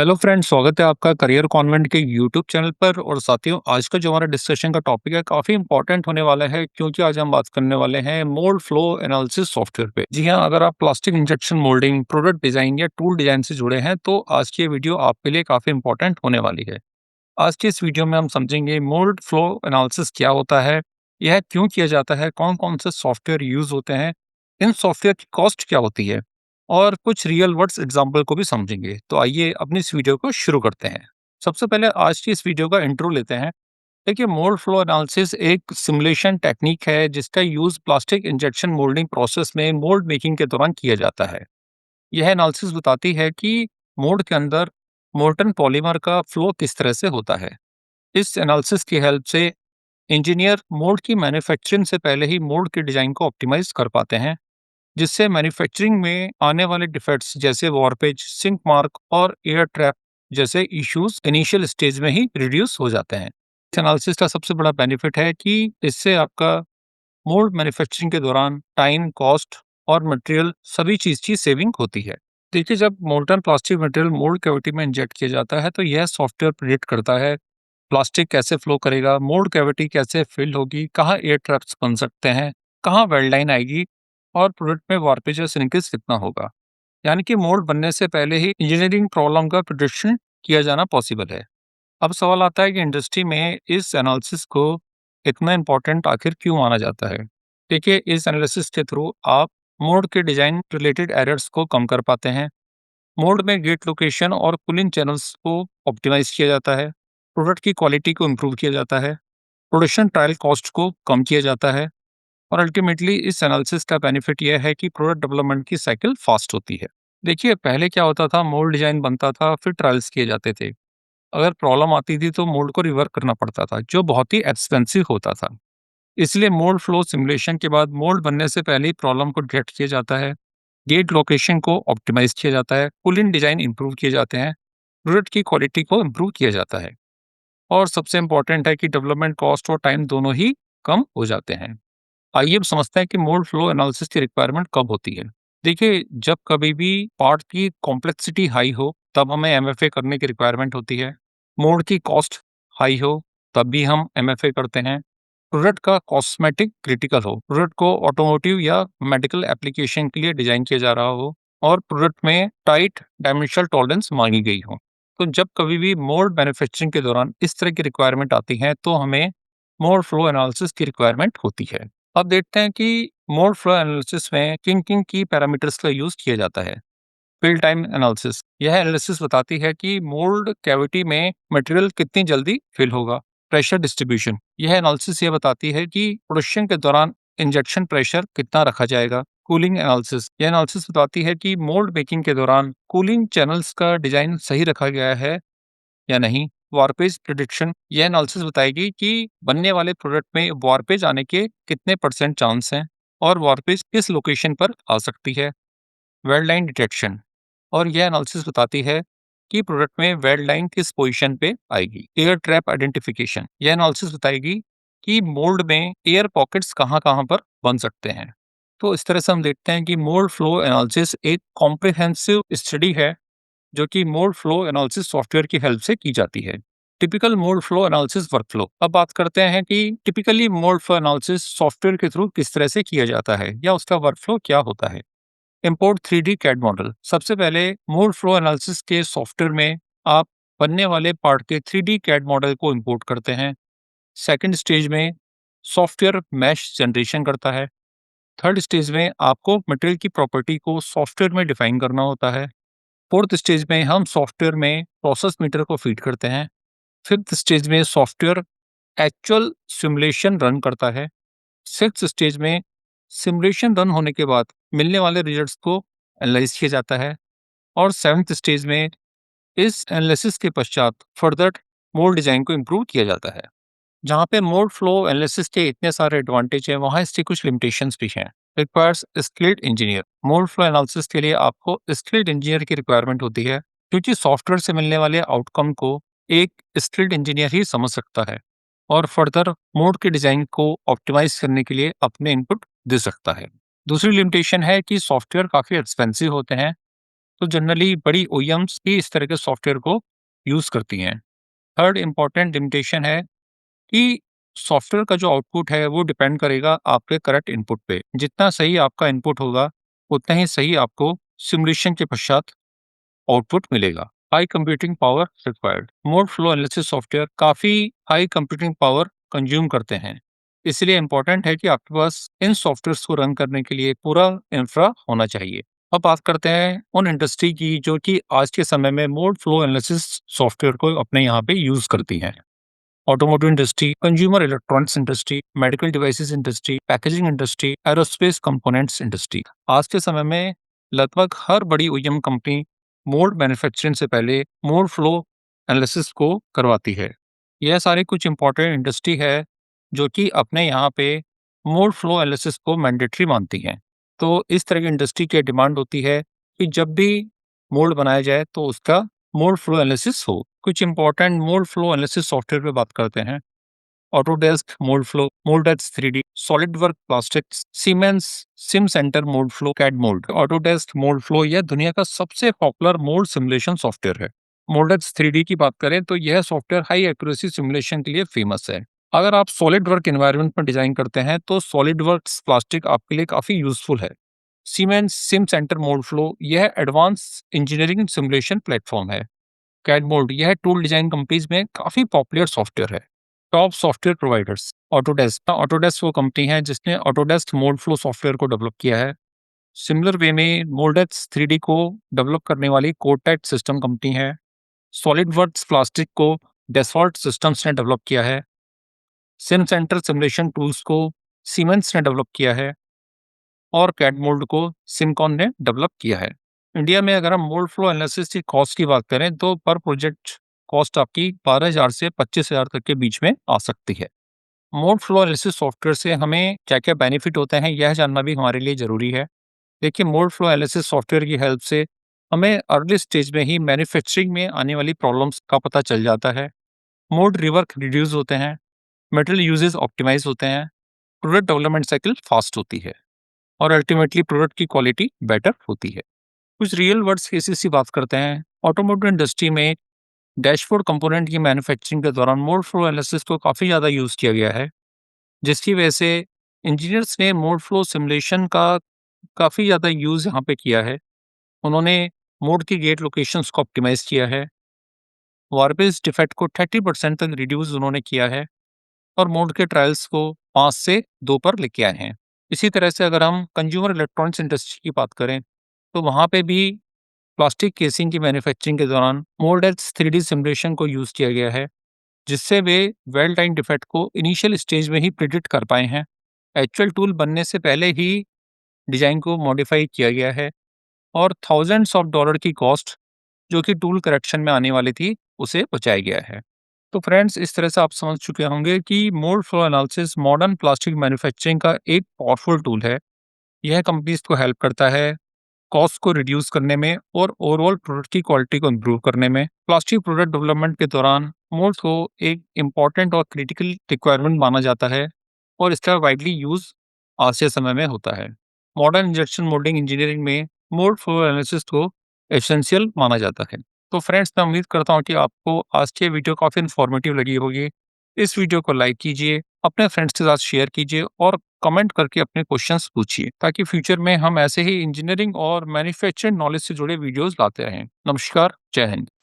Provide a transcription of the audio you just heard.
Hello friends, स्वागत है आपका करियर कॉन्वेंट के यूट्यूब चैनल पर। और साथियों, आज का जो हमारा डिस्कशन का टॉपिक है काफ़ी इंपॉर्टेंट होने वाला है, क्योंकि आज हम बात करने वाले हैं मोल्ड फ्लो एनालिसिस सॉफ्टवेयर पे। जी हाँ, अगर आप plastic injection moulding, product design या टूल डिजाइन से जुड़े हैं तो आज की ये वीडियो आपके लिए काफ़ी इंपॉर्टेंट होने वाली है। आज की इस वीडियो में हम समझेंगे मोल्ड फ्लो एनालिसिस क्या होता है, यह क्यों किया जाता है, कौन कौन से सॉफ्टवेयर यूज होते हैं, इन सॉफ्टवेयर की कॉस्ट क्या होती है, और कुछ रियल वर्ड्स एग्जाम्पल को भी समझेंगे। तो आइए अपनी इस वीडियो को शुरू करते हैं। सबसे पहले आज की इस वीडियो का इंट्रो लेते हैं। देखिए, मोल्ड फ्लो एनालिसिस एक सिमुलेशन टेक्निक है जिसका use plastic injection moulding process में मोल्ड मेकिंग के दौरान किया जाता है। यह एनालिसिस बताती है कि मोल्ड के अंदर मोल्टन पॉलीमर का फ्लो किस तरह से होता है। इस एनालिसिस की हेल्प से इंजीनियर मोल्ड की मैन्युफैक्चरिंग से पहले ही मोल्ड के डिजाइन को ऑप्टिमाइज कर पाते हैं, जिससे मैन्युफैक्चरिंग में आने वाले डिफेक्ट्स जैसे वॉर्पेज, सिंक मार्क और एयर ट्रैप जैसे इश्यूज इनिशियल स्टेज में ही रिड्यूस हो जाते हैं। इस एनालिसिस का सबसे बड़ा बेनिफिट है कि इससे आपका मोल्ड मैन्युफैक्चरिंग के दौरान टाइम, कॉस्ट और मटेरियल सभी चीज की सेविंग होती है। देखिए, जब molten plastic material mould cavity में इंजेक्ट किया जाता है तो यह सॉफ्टवेयर प्रेडिक्ट करता है प्लास्टिक कैसे फ्लो करेगा, मोल्ड कैविटी कैसे फिल होगी, कहाँ एयर ट्रैप्स बन सकते हैं, कहाँ वेल्ड लाइन आएगी, और प्रोडक्ट में वार्पेज या श्रिंकेज कितना होगा। यानी कि मोल्ड बनने से पहले ही इंजीनियरिंग प्रॉब्लम का प्रिडिक्शन किया जाना पॉसिबल है। अब सवाल आता है कि इंडस्ट्री में इस एनालिसिस को इतना इम्पोर्टेंट आखिर क्यों माना जाता है। देखिए, इस एनालिसिस के थ्रू आप मोल्ड के डिजाइन रिलेटेड एरर्स को कम कर पाते हैं। मोल्ड में गेट लोकेशन और कूलिंग चैनल्स को ऑप्टिमाइज किया जाता है। प्रोडक्ट की क्वालिटी को इम्प्रूव किया जाता है। प्रोडक्शन ट्रायल कॉस्ट को कम किया जाता है। और अल्टीमेटली इस एनालिसिस का बेनिफिट यह है कि प्रोडक्ट डेवलपमेंट की साइकिल फास्ट होती है। देखिए, पहले क्या होता था, मोल्ड डिजाइन बनता था, फिर ट्रायल्स किए जाते थे। अगर प्रॉब्लम आती थी तो मोल्ड को रिवर्क करना पड़ता था, जो बहुत ही एक्सपेंसिव होता था। इसलिए मोल्ड फ्लो सिमुलेशन के बाद मोल्ड बनने से पहले ही प्रॉब्लम को डिटेक्ट किया जाता है। गेट लोकेशन को ऑप्टिमाइज किया जाता है, कूलिंग डिजाइन इंप्रूव किए जाते हैं, प्रोडक्ट की क्वालिटी को इम्प्रूव किया जाता है, और सबसे इंपॉर्टेंट है कि डेवलपमेंट कॉस्ट और टाइम दोनों ही कम हो जाते हैं। आइए अब समझते हैं कि मोल्ड फ्लो एनालिसिस की रिक्वायरमेंट कब होती है। देखिए, जब कभी भी पार्ट की कॉम्प्लेक्सिटी हाई हो तब हमें एमएफए करने की रिक्वायरमेंट होती है। मोल्ड की कॉस्ट हाई हो तब भी हम एमएफए करते हैं। प्रोडक्ट का कॉस्मेटिक क्रिटिकल हो, प्रोडक्ट को ऑटोमोटिव या मेडिकल एप्लीकेशन के लिए डिजाइन किया जा रहा हो, और प्रोडक्ट में टाइट डायमेंशनल टॉलरेंस मांगी गई हो। तो जब कभी भी मोल्ड मैन्युफैक्चरिंग के दौरान इस तरह की रिक्वायरमेंट आती है तो हमें मोल्ड फ्लो एनालिसिस की रिक्वायरमेंट होती है। अब देखते हैं कि मोड फ्लो एनालिसिस में किन किन की पैरामीटर्स का यूज किया जाता है। फिल टाइम एनालिसिस, यह एनालिसिस बताती है कि मोल्ड कैविटी में मटेरियल कितनी जल्दी फिल होगा। प्रेशर डिस्ट्रीब्यूशन, यह एनालिसिस ये बताती है कि प्रोडक्शन के दौरान इंजेक्शन प्रेशर कितना रखा जाएगा। कूलिंग एनालिसिस, यह एनालिसिस बताती है कि मोल्ड मेकिंग के दौरान कूलिंग चैनल्स का डिजाइन सही रखा गया है या नहीं। वार्पेज प्रिडिक्शन, यह एनालिसिस बताएगी कि बनने वाले प्रोडक्ट में वार्पेज आने के कितने परसेंट चांस हैं, और वार्पेज किस लोकेशन पर आ सकती है। वेल्ड लाइन डिटेक्शन, और यह एनालिसिस बताती है कि प्रोडक्ट में वेल्ड लाइन किस पोजीशन पे आएगी। एयर ट्रैप आइडेंटिफिकेशन, यह एनालिसिस बताएगी कि मोल्ड में एयर पॉकेट्स कहाँ कहाँ पर बन सकते हैं। तो इस तरह से हम देखते हैं कि मोल्ड फ्लो एनालिसिस एक कॉम्प्रिहेंसिव स्टडी है जो कि मोड फ्लो एनालिसिस सॉफ्टवेयर की हेल्प से की जाती है। Typical mode flow analysis workflow, अब बात करते हैं कि typically mode flow analysis software के थ्रू किस तरह से किया जाता है या उसका वर्कफ्लो क्या होता है। इंपोर्ट 3D कैड मॉडल, सबसे पहले मोड फ्लो एनालिसिस के सॉफ्टवेयर में आप बनने वाले पार्ट के 3D कैड मॉडल को इंपोर्ट करते हैं। सेकंड स्टेज में सॉफ्टवेयर मैश जनरेशन करता है। थर्ड स्टेज में आपको मटेरियल की प्रॉपर्टी को सॉफ्टवेयर में डिफाइन करना होता है। फोर्थ स्टेज में हम सॉफ्टवेयर में प्रोसेस मीटर को फीड करते हैं। फिफ्थ स्टेज में सॉफ्टवेयर एक्चुअल सिमुलेशन रन करता है। सिक्स्थ स्टेज में सिमुलेशन रन होने के बाद मिलने वाले रिजल्ट्स को एनालाइज किया जाता है। और सेवन्थ स्टेज में इस एनालिसिस के पश्चात फर्दर मोड डिजाइन को इम्प्रूव किया जाता है। जहाँ पे मोड फ्लो एनालिसिस के इतने सारे एडवांटेज हैं, वहाँ इसकी कुछ लिमिटेशंस भी हैं। Requires skilled engineer, mode flow analysis के लिए आपको स्किल्ड इंजीनियर की रिक्वायरमेंट होती है, क्योंकि सॉफ्टवेयर से मिलने वाले आउटकम को एक स्किल्ड इंजीनियर ही समझ सकता है और फर्दर मोड के डिजाइन को ऑप्टिमाइज करने के लिए अपने इनपुट दे सकता है। दूसरी लिमिटेशन है कि सॉफ्टवेयर काफ़ी एक्सपेंसिव होते हैं, तो जनरली बड़ी ओईएम्स ही इस तरह के सॉफ्टवेयर को यूज़ करती हैं। थर्ड इम्पोर्टेंट लिमिटेशन है कि सॉफ्टवेयर का जो आउटपुट है वो डिपेंड करेगा आपके करेक्ट इनपुट पे। जितना सही आपका इनपुट होगा, उतना ही सही आपको सिमुलेशन के पश्चात आउटपुट मिलेगा। High computing power required. Mode flow analysis software काफ़ी हाई कंप्यूटिंग पावर कंज्यूम करते हैं। इसलिए इम्पोर्टेंट है कि आपके पास इन सॉफ्टवेयर्स को रन करने के लिए पूरा इंफ्रा होना चाहिए। अब बात करते हैं उन इंडस्ट्री की जो कि आज के समय में मोड फ्लो एनालिसिस सॉफ्टवेयर को अपने यहाँ पे यूज़ करती हैं। Automotive industry, consumer electronics industry, medical devices industry, packaging industry, aerospace components industry. आज के समय में लगभग हर बड़ी ओईएम कंपनी मोल्ड मैन्युफैक्चरिंग से पहले मोल्ड फ्लो एनालिसिस को करवाती है। यह सारी कुछ इंपॉर्टेंट इंडस्ट्री है जो कि अपने यहाँ पे मोल्ड फ्लो एनालिसिस को मैंडेटरी मानती हैं। तो इस तरह की इंडस्ट्री की डिमांड होती है कि जब भी मोल्ड बनाया जाए तो उसका मोड फ्लो एनालिसिस हो। कुछ important mold flow analysis software पे बात करते हैं। Autodesk Moldflow, Moldex 3D, SolidWork Plastics, Siemens Simcenter Moldflow, Cadmould. Autodesk Moldflow यह दुनिया का सबसे पॉपुलर मोल्ड सिमुलेशन सॉफ्टवेयर है। मोल्डेक्स 3D की बात करें तो यह सॉफ्टवेयर हाई एक्यूरेसी सिमुलेशन के लिए फेमस है। अगर आप सॉलिड वर्क एनवायरनमेंट में डिजाइन करते हैं तो सॉलिड वर्क्स प्लास्टिक आपके लिए काफी यूजफुल है। Siemens Simcenter Moldflow यह एडवांस इंजीनियरिंग सिमुलेशन प्लेटफॉर्म है। कैड मोल्ड यह टूल डिजाइन कंपनीज में काफी पॉपुलर सॉफ्टवेयर है। Top software providers. Autodesk. Autodesk वो कंपनी है जिसने ऑटोडेस्क मोल्ड फ्लो सॉफ्टवेयर को डेवलप किया है। सिमिलर वे में मोल्डेक्स 3D को डेवलप करने वाली कोटेक सिस्टम कंपनी है। सॉलिड वर्क्स प्लास्टिक को डेसॉल्ट सिस्टम्स ने डेवलप किया है। सिम सेंटर सिमुलेशन टूल्स को सीमेंस ने डेवलप किया है और कैड मोल्ड को सिमकॉन ने डेवलप किया है। इंडिया में अगर हम मोल्ड फ्लो एनालिसिस की कॉस्ट की बात करें तो पर प्रोजेक्ट कॉस्ट आपकी 12,000 से 25,000 तक के बीच में आ सकती है। मोल्ड फ्लो एनालिसिस सॉफ्टवेयर से हमें क्या-क्या बेनिफिट होते हैं यह जानना भी हमारे लिए ज़रूरी है। देखिए मोल्ड फ्लो एनालिसिस सॉफ्टवेयर की हेल्प से हमें अर्ली स्टेज में ही मैन्युफैक्चरिंग में आने वाली प्रॉब्लम्स का पता चल जाता है। मोल्ड रिवर्क रिड्यूस होते हैं, मटेरियल यूजेस ऑप्टिमाइज होते हैं, प्रोडक्ट डेवलपमेंट साइकिल फास्ट होती है और अल्टीमेटली प्रोडक्ट की क्वालिटी बेटर होती है। कुछ रियल वर्ल्ड केसेस की बात करते हैं। ऑटोमोटिव इंडस्ट्री में डैशबोर्ड कंपोनेंट की मैन्युफैक्चरिंग के दौरान मोड फ्लो एनालिसिस को काफ़ी ज़्यादा यूज़ किया गया है, जिसकी वजह से इंजीनियर्स ने मोड फ्लो सिमुलेशन का काफ़ी ज़्यादा यूज़ यहाँ पे किया है। उन्होंने मोड की गेट लोकेशंस को ऑप्टिमाइज़ किया है, वार्पेज डिफेक्ट को 30% तक रिड्यूस उन्होंने किया है और मोड के ट्रायल्स को 5 से 2 पर लेके आए हैं। इसी तरह से अगर हम कंज्यूमर इलेक्ट्रॉनिक्स इंडस्ट्री की बात करें, तो वहाँ पे भी प्लास्टिक केसिंग की मैन्युफैक्चरिंग के दौरान मोल्डेक्स 3D सिमुलेशन को यूज़ किया गया है, जिससे वे वेल टाइम डिफेक्ट को इनिशियल स्टेज में ही प्रिडिक्ट कर पाए हैं। एक्चुअल टूल बनने से पहले ही डिज़ाइन को मॉडिफाई किया गया है और थाउजेंड्स ऑफ डॉलर की कॉस्ट जो कि टूल करेक्शन में आने वाली थी, उसे बचाया गया है। तो फ्रेंड्स इस तरह से आप समझ चुके होंगे कि mould flow analysis modern plastic manufacturing का एक पावरफुल टूल है। यह कंपनीज को हेल्प करता है कॉस्ट को रिड्यूस करने में और ओवरऑल प्रोडक्ट की क्वालिटी को इम्प्रूव करने में। प्लास्टिक प्रोडक्ट डेवलपमेंट के दौरान मोल्ड को एक इम्पॉर्टेंट और क्रिटिकल रिक्वायरमेंट माना जाता है और इसका वाइडली यूज आज के समय में होता है। मॉडर्न इंजेक्शन मोल्डिंग इंजीनियरिंग में मोल्ड फ्लो एनालिसिस को एसेंशियल माना जाता है। तो फ्रेंड्स मैं उम्मीद करता हूँ कि आपको आज की वीडियो काफ़ी इन्फॉर्मेटिव लगी होगी। इस वीडियो को लाइक कीजिए, अपने फ्रेंड्स के साथ शेयर कीजिए और कमेंट करके अपने क्वेश्चंस पूछिए ताकि फ्यूचर में हम ऐसे ही इंजीनियरिंग और मैन्युफैक्चरिंग नॉलेज से जुड़े वीडियोस लाते रहें। नमस्कार, जय हिंद।